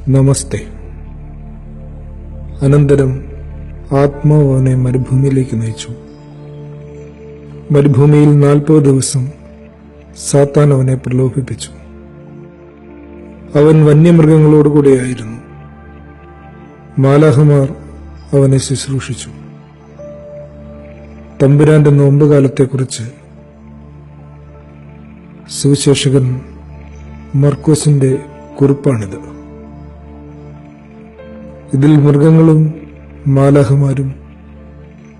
നമസ്തേ. അനന്തരം ആത്മാവ് അവനെ മരുഭൂമിയിലേക്ക് നയിച്ചു. മരുഭൂമിയിൽ 40 ദിവസം സാത്താൻ അവനെ പ്രലോഭിപ്പിച്ചു. അവൻ വന്യമൃഗങ്ങളോടുകൂടിയായിരുന്നു. മാലാഖമാർ അവനെ ശുശ്രൂഷിച്ചു. തമ്പുരാന്റെ നോമ്പുകാലത്തെക്കുറിച്ച് സുവിശേഷകൻ മർക്കോസിന്റെ കുറിപ്പാണിത്. ഇതിൽ മൃഗങ്ങളും മാലാഖമാരും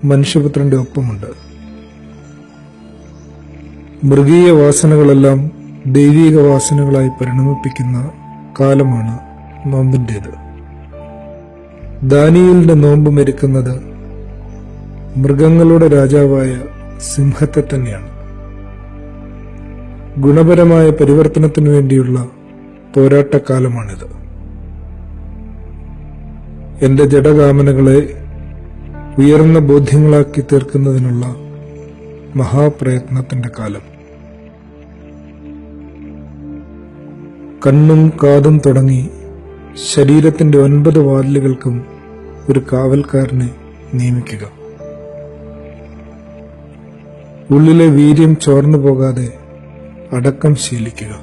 മനുഷ്യപുത്രന്റെ ഒപ്പമുണ്ട്. മൃഗീയ വാസനകളെല്ലാം ദൈവിക വാസനകളായി പരിണമിപ്പിക്കുന്ന കാലമാണ് നോമ്പിൻ്റേത്. ദാനിയേലിന്റെ നോമ്പ് മെരുക്കുന്നത് മൃഗങ്ങളുടെ രാജാവായ സിംഹത്തെ തന്നെയാണ്. ഗുണപരമായ പരിവർത്തനത്തിനു വേണ്ടിയുള്ള പോരാട്ടക്കാലമാണിത്. എന്റെ ജഡകാമനകളെ ഉയർന്ന ബോധ്യങ്ങളാക്കി തീർക്കുന്നതിനുള്ള മഹാപ്രയത്നത്തിന്റെ കാലം. കണ്ണും കാതും തുടങ്ങി ശരീരത്തിന്റെ 9 വാതിലുകൾക്കും ഒരു കാവൽക്കാരനെ നിയമിക്കുക. ഉള്ളിലെ വീര്യം ചോർന്നു പോകാതെ അടക്കം ശീലിക്കുക.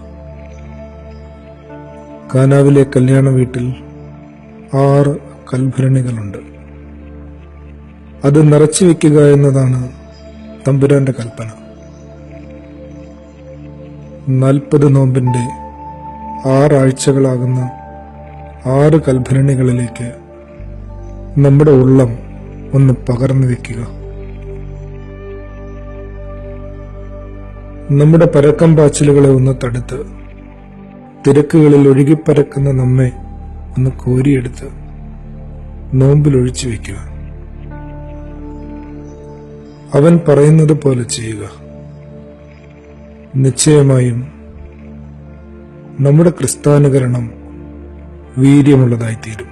കാനാവിലെ കല്യാണ വീട്ടിൽ 6 കൽഭരണികളുണ്ട്. അത് നിറച്ചു വയ്ക്കുക എന്നതാണ് തമ്പുരാന്റെ കൽപ്പന. 40 നോമ്പിന്റെ 6 ആഴ്ചകളാകുന്ന 6 കൽഭരണികളിലേക്ക് നമ്മുടെ ഉള്ളം ഒന്ന് പകർന്നു വയ്ക്കുക. നമ്മുടെ പരക്കം പാച്ചിലുകളെ ഒന്ന് തടുത്ത് തിരക്കുകളിൽ ഒഴുകിപ്പരക്കുന്ന നമ്മെ ഒന്ന് കോരിയെടുത്ത് നോമ്പിലൊഴിച്ചു വയ്ക്കുക. അവൻ പറയുന്നത് പോലെ ചെയ്യുക. നിശ്ചയമായും നമ്മുടെ ക്രിസ്താനുകരണം വീര്യമുള്ളതായിത്തീരും.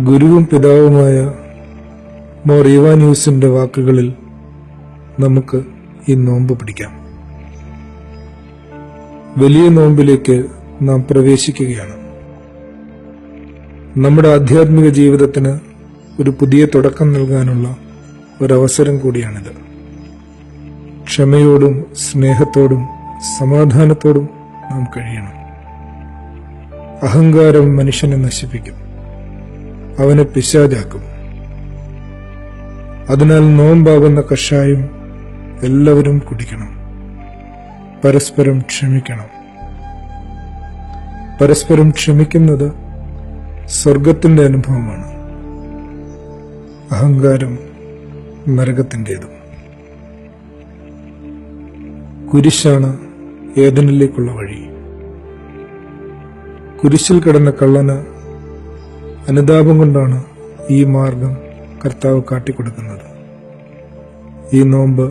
ഗുരുവും പിതാവുമായ മോർ ഇവാനിയൂസിന്റെ വാക്കുകളിൽ നമുക്ക് ഈ നോമ്പ് പിടിക്കാം. വലിയ നോമ്പിലേക്ക് നാം പ്രവേശിക്കുകയാണ്. നമ്മുടെ ആധ്യാത്മിക ജീവിതത്തിന് ഒരു പുതിയ തുടക്കം നൽകാനുള്ള ഒരവസരം കൂടിയാണിത്. ക്ഷമയോടും സ്നേഹത്തോടും സമാധാനത്തോടും നാം കഴിയണം. അഹങ്കാരം മനുഷ്യനെ നശിപ്പിക്കും, അവനെ പിശാചാക്കും. അതിനാൽ നോമ്പാകുന്ന കഷായം എല്ലാവരും കുടിക്കണം. പരസ്പരം ക്ഷമിക്കണം. പരസ്പരം ക്ഷമിക്കുന്നത് സ്വർഗത്തിന്റെ അനുഭവമാണ്. അഹങ്കാരം നരകത്തിൻ്റെതും. കുരിശാണ് ഏദനിലേക്കുള്ള വഴി. കുരിശിൽ കിടന്ന കള്ളന് അനുതാപം കൊണ്ടാണ് ഈ മാർഗം കർത്താവ് കാട്ടിക്കൊടുക്കുന്നത്. ഈ നോമ്പ്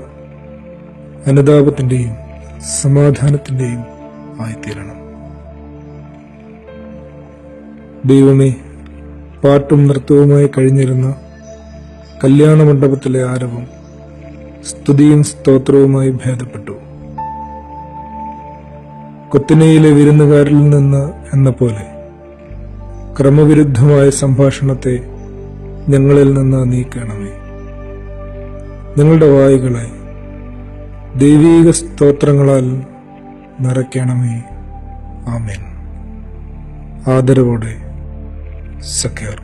അനുതാപത്തിന്റെയും സമാധാനത്തിന്റെയും ആയിത്തീരണം. ദൈവമേ, പാട്ടും നൃത്തവുമായി കഴിഞ്ഞിരുന്ന കല്യാണ മണ്ഡപത്തിലെ ആരവം സ്തുതിയും സ്തോത്രവുമായി ഭേദപ്പെട്ടു. കൊത്തിനയിലെ വിരുന്നുകാരിൽ നിന്ന് എന്ന പോലെ ക്രമവിരുദ്ധമായ സംഭാഷണത്തെ ഞങ്ങളിൽ നിന്ന് നീക്കണമേ. ഞങ്ങളുടെ വായുകളെ ദൈവീക സ്തോത്രങ്ങളാൽ നിറയ്ക്കണമേ. ആമേൻ. ആദരവോടെ സഖ്യർ.